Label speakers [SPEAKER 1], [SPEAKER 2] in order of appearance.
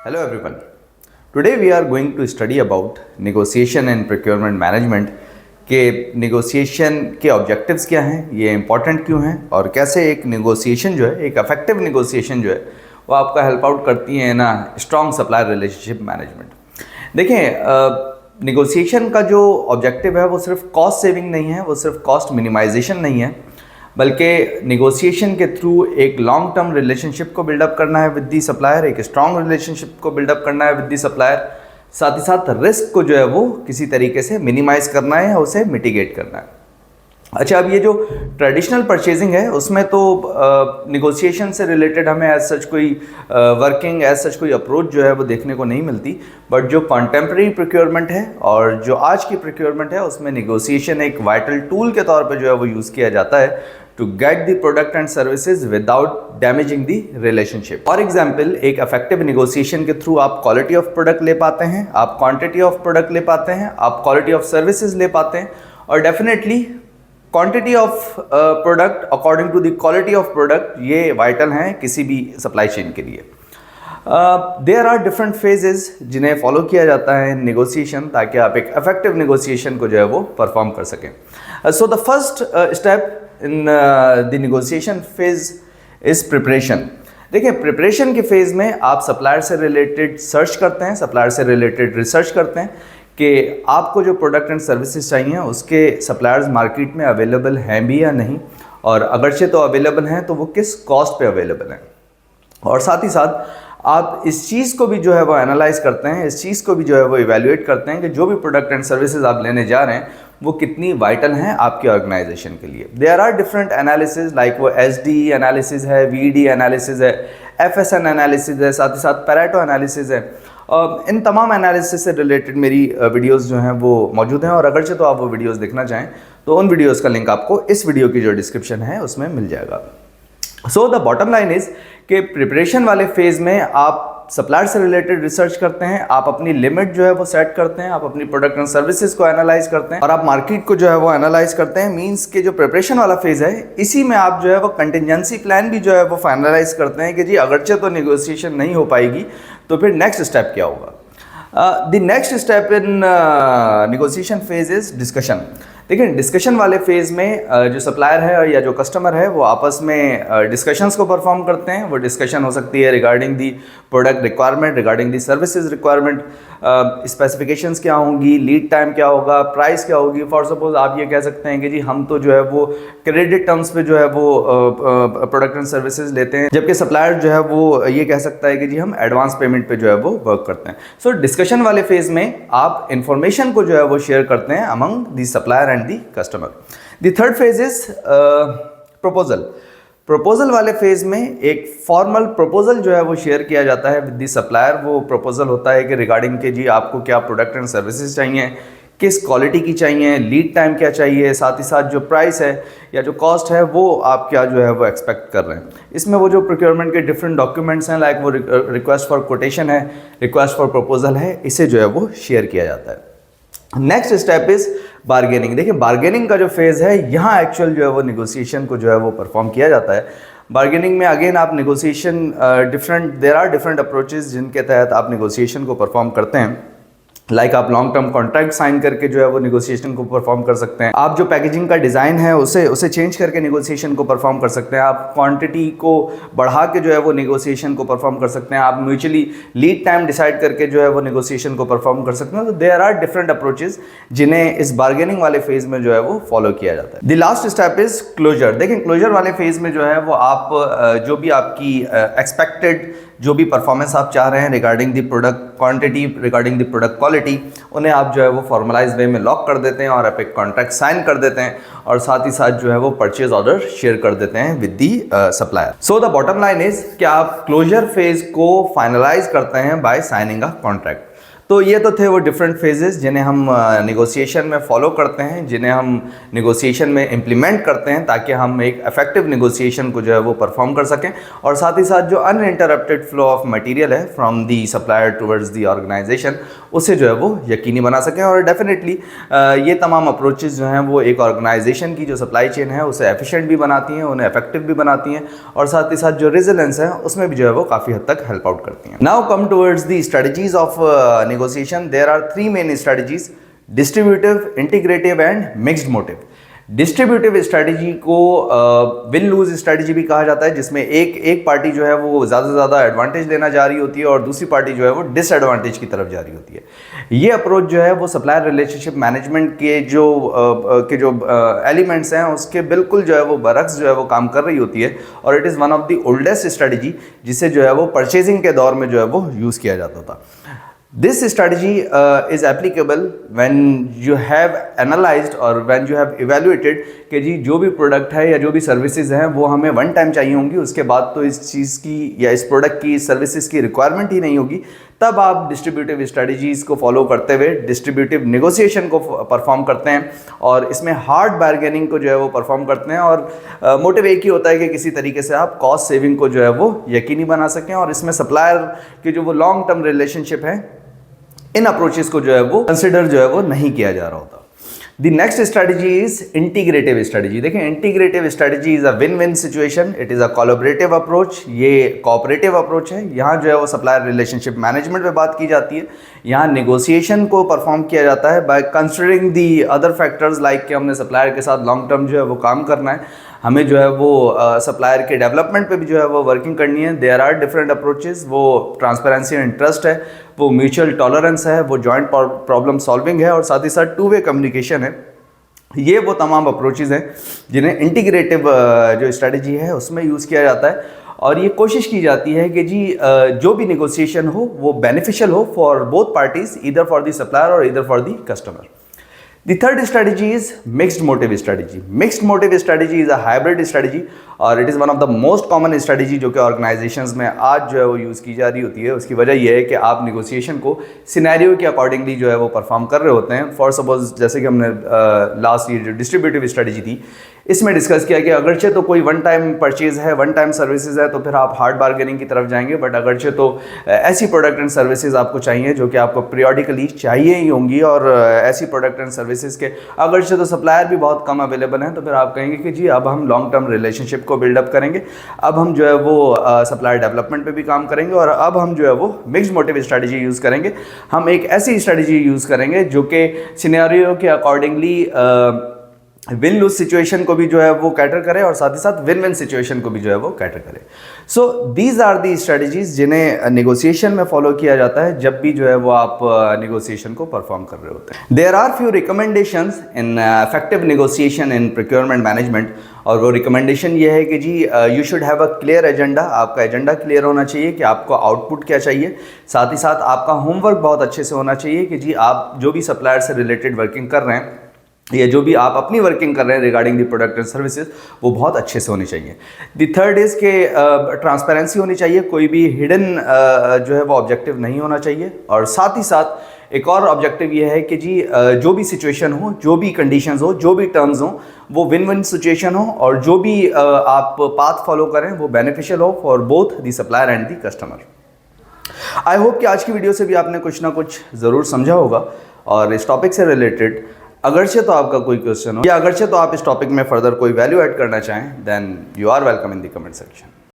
[SPEAKER 1] Hello everyone. Today we are going to study about negotiation and procurement management के negotiation के objectives क्या हैं, ये important क्यों हैं और कैसे एक negotiation जो है, एक effective negotiation जो है वो आपका help out करती है ना strong supplier relationship management। देखें negotiation का जो objective है वो सिर्फ cost saving नहीं है, वो सिर्फ cost minimization नहीं है, बल्कि निगोशिएशन के थ्रू एक लॉन्ग टर्म रिलेशनशिप को बिल्डअप करना है विद दी सप्लायर, एक स्ट्रॉन्ग रिलेशनशिप को बिल्डअप करना है विद दी सप्लायर, साथ ही साथ रिस्क को जो है वो किसी तरीके से मिनिमाइज करना है या उसे मिटिगेट करना है। अच्छा, अब ये जो ट्रेडिशनल परचेजिंग है उसमें तो निगोशिएशन से रिलेटेड हमें एज सच कोई वर्किंग एज सच कोई अप्रोच जो है वो देखने को नहीं मिलती, बट जो कॉन्टेम्प्रेरी प्रोक्योरमेंट है और जो आज की प्रोक्योरमेंट है उसमें निगोशिएशन एक वाइटल टूल के तौर पे जो है वो यूज़ किया जाता है to get the product and services without damaging the relationship. For example, एक इफेक्टिव निगोशिएशन के थ्रू आप क्वालिटी ऑफ प्रोडक्ट ले पाते हैं, आप क्वांटिटी ऑफ प्रोडक्ट ले पाते हैं, आप क्वालिटी ऑफ सर्विसेज ले पाते हैं और definitely quantity of product according to the quality of product ये वाइटल हैं किसी भी सप्लाई चेन के लिए। देयर आर डिफरेंट फेजेस जिन्हें फॉलो किया जाता है निगोशिएशन ताकि आप एक इफेक्टिव निगोशिएशन को जो है वो परफॉर्म कर सकें। So the first step in the negotiation phase is preparation. देखिए, प्रिपरेशन के फेज में आप सप्लायर से रिलेटेड सर्च करते हैं, सप्लायर से रिलेटेड रिसर्च करते हैं कि आपको जो प्रोडक्ट एंड सर्विसेज चाहिए उसके सप्लायर्स मार्केट में अवेलेबल हैं भी या नहीं, और अगरचे तो अवेलेबल हैं तो वो किस कॉस्ट पे अवेलेबल हैं। और साथ ही साथ आप इस चीज़ को भी जो है वो एनालाइज करते हैं, इस चीज़ को भी जो है वो इवैल्यूएट करते हैं कि जो भी प्रोडक्ट एंड सर्विसेज आप लेने जा रहे हैं वो कितनी वाइटल हैं आपके ऑर्गेनाइजेशन के लिए। There are different analysis, like वो SD एनालिसिस है, VD एनालिसिस है, FSN एनालिसिस है, साथ ही साथ पैरेटो एनालिसिस है। इन तमाम एनालिसिस से रिलेटेड मेरी वीडियोस जो हैं वो मौजूद हैं, और अगरचे तो आप वो वीडियोस देखना चाहें तो उन वीडियोस का लिंक आपको इस वीडियो की जो डिस्क्रिप्शन है उसमें मिल जाएगा। So the bottom line is कि प्रिपरेशन वाले फेज में आप सप्लायर से रिलेटेड रिसर्च करते हैं, आप अपनी लिमिट जो है वो सेट करते हैं, आप अपनी प्रोडक्ट एंड सर्विसेज को एनालाइज करते हैं और आप मार्केट को जो है वो एनालाइज करते हैं। मींस के जो प्रिपरेशन वाला फेज है इसी में आप जो है वो कंटिजेंसी प्लान भी जो है वो फाइनलाइज करते हैं कि जी अगरचे तो नेगोशिएशन नहीं हो पाएगी तो फिर नेक्स्ट स्टेप क्या होगा। The next step in negotiation phase is discussion. देखिए, डिस्कशन वाले फेज में जो सप्लायर है या जो कस्टमर है वो आपस में डिस्कशंस को परफॉर्म करते हैं। वो डिस्कशन हो सकती है regarding the product requirement, regarding the services requirement, specifications क्या होंगी, लीड टाइम क्या होगा, प्राइस क्या होगी। फॉर सपोज आप ये कह सकते हैं कि जी हम तो जो है वो क्रेडिट टर्म्स पे जो है वो प्रोडक्ट एंड सर्विसेज लेते हैं, जबकि सप्लायर जो है वो ये कह सकता है कि जी हम एडवांस पेमेंट पे जो है वो वर्क करते हैं। सो डिस्कशन वाले फेज में आप इंफॉर्मेशन को जो है वो शेयर करते हैं among the supplier and the customer. The third phase is proposal. Proposal वाले फेज में एक फॉर्मल प्रपोजल जो है वो शेयर किया जाता है विद दी सप्लायर। वो प्रपोजल होता है कि रिगार्डिंग के जी आपको क्या प्रोडक्ट एंड सर्विसेज चाहिए, किस क्वालिटी की चाहिए, लीड टाइम क्या चाहिए, साथ ही साथ जो प्राइस है या जो कॉस्ट है वो आप क्या जो है वो एक्सपेक्ट कर रहे हैं। इसमें वो जो प्रोक्योरमेंट के डिफरेंट डॉक्यूमेंट्स हैं, लाइक वो रिक्वेस्ट फॉर कोटेशन है, रिक्वेस्ट फॉर प्रपोजल है, इसे जो है वो शेयर किया जाता है। Next step is bargaining. देखिए, बार्गेनिंग का जो फेज है यहाँ एक्चुअल जो है वो निगोशिएशन को जो है वो परफॉर्म किया जाता है। बार्गेनिंग में अगेन आप negotiation there are different approaches जिनके तहत आप निगोशिएशन को परफॉर्म करते हैं। लाइक आप लॉन्ग टर्म कॉन्ट्रैक्ट साइन करके जो है वो निगोशिएशन को परफॉर्म कर सकते हैं। आप जो पैकेजिंग का डिज़ाइन है उसे चेंज करके निगोशिएशन को परफॉर्म कर सकते हैं। आप क्वांटिटी को बढ़ा के जो है वो निगोशिएशन को परफॉर्म कर सकते हैं। आप म्यूचुअली लीड टाइम डिसाइड करके जो है वो निगोशिएशन को परफॉर्म कर सकते हैं। तो देयर आर डिफरेंट अप्रोचेज जिन्हें इस बार्गेनिंग वाले फेज में जो है वो फॉलो किया जाता है। The last step is closure. देखें, क्लोजर वाले फेज में जो है वो आप जो भी आपकी एक्सपेक्टेड जो भी परफॉर्मेंस आप चाह रहे हैं regarding the product quantity, regarding the product quality, उन्हें आप जो है वो फॉर्मलाइज वे में लॉक कर देते हैं और आप एक कॉन्ट्रैक्ट साइन कर देते हैं और साथ ही साथ जो है वो परचेज ऑर्डर शेयर कर देते हैं with the supplier. So the bottom line is कि आप क्लोजर फेज को फाइनलाइज करते हैं बाय साइनिंग अ कॉन्ट्रैक्ट। तो ये तो थे वो डिफरेंट फेजेस जिन्हें हम नेगोशिएशन में फॉलो करते हैं, जिन्हें हम नेगोशिएशन में इम्प्लीमेंट करते हैं ताकि हम एक इफेक्टिव नेगोशिएशन को जो है वो परफॉर्म कर सकें और साथ ही साथ जो अनइंटरप्टेड फ्लो ऑफ मटेरियल है from the supplier towards the organisation उसे जो है वो यकीनी बना सकें। और डेफिनेटली ये तमाम अप्रोचेस जो हैं वो एक ऑर्गेनाइजेशन की जो सप्लाई चेन है उसे एफिशिएंट भी बनाती हैं, उन्हें इफेक्टिव भी बनाती हैं और साथ ही साथ जो रेजिलेंस है उसमें भी जो है वो काफ़ी हद तक हेल्प आउट करती हैं। Now come towards the strategies of negotiation. There are three main strategies: distributive, integrative and mixed motive. Distributive strategy को विन लूज स्ट्रैटेजी भी कहा जाता है, जिसमें एक पार्टी जो है वो ज़्यादा से ज़्यादा एडवांटेज लेना जा रही होती है और दूसरी पार्टी जो है वो डिसएडवांटेज की तरफ जा रही होती है। ये अप्रोच जो है वो सप्लायर रिलेशनशिप मैनेजमेंट के जो एलिमेंट्स हैं उसके बिल्कुल जो है वो बरक्स जो है वो काम कर रही होती है और it is one of the oldest strategy जिसे जो है वो परचेजिंग के दौर में जो है वो यूज़ किया जाता था। This strategy is applicable when you have analyzed और when you have evaluated कि जी जो भी प्रोडक्ट है या जो भी सर्विसेज हैं वो हमें वन टाइम चाहिए होंगी, उसके बाद तो इस चीज़ की या इस प्रोडक्ट की सर्विसेज की रिक्वायरमेंट ही नहीं होगी, तब आप डिस्ट्रीब्यूटिव स्ट्रेटजीज़ को फॉलो करते हुए डिस्ट्रीब्यूटिव नेगोशिएशन को परफॉर्म करते हैं और इसमें हार्ड बार्गेनिंग को जो है वो परफॉर्म करते हैं और मोटिव एक ही होता है कि किसी तरीके से आप कॉस्ट सेविंग को जो है वो यकीनी बना सकें और इसमें सप्लायर के जो वो लॉन्ग टर्म रिलेशनशिप है इन अप्रोचेस को जो है वो कंसिडर जो है वो नहीं किया जा रहा होता। The next strategy is integrative strategy. देखें, integrative strategy is a win win situation, it is a collaborative approach, ये कोऑपरेटिव अप्रोच है। यहाँ जो है वो सप्लायर रिलेशनशिप मैनेजमेंट पे बात की जाती है, यहाँ नेगोशिएशन को परफॉर्म किया जाता है by considering the other factors like कि हमने सप्लायर के साथ लॉन्ग टर्म जो है वो काम करना है, हमें जो है वो सप्लायर के डेवलपमेंट पे भी जो है वो वर्किंग करनी है। देयर आर डिफरेंट अप्रोचेस, वो ट्रांसपेरेंसी एंड ट्रस्ट है, वो म्यूचुअल टॉलरेंस है, वो जॉइंट प्रॉब्लम सॉल्विंग है और साथ ही साथ टू वे कम्युनिकेशन है। ये वो तमाम अप्रोचेस हैं जिन्हें इंटीग्रेटिव जो स्ट्रेटजी है उसमें यूज़ किया जाता है और ये कोशिश की जाती है कि जी जो भी नेगोशिएशन हो वो बेनिफिशियल हो for both parties, either for the supplier और either for the customer. The third strategy is mixed motive strategy. Mixed motive strategy is a hybrid strategy और it is one of the most common strategy जो कि organizations में आज जो है वो use की जा रही होती है। उसकी वजह यह है कि आप negotiation को सिनेरियो के अकॉर्डिंगली जो है वो परफॉर्म कर रहे होते हैं। फॉर सपोज जैसे कि हमने लास्ट ये जो डिस्ट्रीब्यूटिव स्ट्रेटजी थी इसमें डिस्कस किया कि अगरचे तो कोई वन टाइम परचेज है, वन टाइम सर्विसेज है तो फिर आप हार्ड बार्गेनिंग की तरफ जाएंगे, बट अगरचे तो ऐसी प्रोडक्ट एंड सर्विसेज आपको चाहिए जो कि आपको पीरियडिकली चाहिए ही होंगी और ऐसी प्रोडक्ट एंड सर्विसेज के अगरचे तो सप्लायर भी बहुत कम अवेलेबल हैं, तो फिर आप कहेंगे कि जी अब हम लॉन्ग टर्म रिलेशनशिप को बिल्डअप करेंगे, अब हम जो है वो सप्लायर डेवलपमेंट पे भी काम करेंगे और अब हम जो है वो मिक्स्ड मोटिव स्ट्रेटजी यूज़ करेंगे। हम एक ऐसी स्ट्रेटजी यूज़ करेंगे जो कि सिनेरियो के अकॉर्डिंगली विन लूज सिचुएशन को भी जो है वो कैटर करे और साथ ही साथ विन विन सिचुएशन को भी जो है वो कैटर करे। So these are the strategies जिन्हें नेगोशिएशन में फॉलो किया जाता है जब भी जो है वो आप नेगोशिएशन को परफॉर्म कर रहे होते हैं। There are few recommendations in effective negotiation in procurement management और वो रिकमेंडेशन ये है कि जी you should have a clear agenda. आपका एजेंडा क्लियर होना चाहिए कि आपको आउटपुट क्या चाहिए, साथ ही साथ आपका होमवर्क बहुत अच्छे से होना चाहिए कि जी आप जो भी सप्लायर से रिलेटेड वर्किंग कर रहे हैं या जो भी आप अपनी वर्किंग कर रहे हैं regarding the product and services वो बहुत अच्छे से होनी चाहिए। द थर्ड इज़ के ट्रांसपेरेंसी होनी चाहिए, कोई भी हिडन जो है वो ऑब्जेक्टिव नहीं होना चाहिए और साथ ही साथ एक और ऑब्जेक्टिव ये है कि जी जो भी सिचुएशन हो, जो भी कंडीशंस हो, जो भी टर्म्स हो वो विन विन सिचुएशन हो और जो भी आप पाथ फॉलो करें वो बेनिफिशियल हो for both the supplier and the customer. I hope कि आज की वीडियो से भी आपने कुछ ना कुछ ज़रूर समझा होगा और इस टॉपिक से रिलेटेड अगरचे तो आपका कोई क्वेश्चन हो या अगरचे तो आप इस टॉपिक में फर्दर कोई वैल्यू ऐड करना चाहें then you are welcome in the comment section.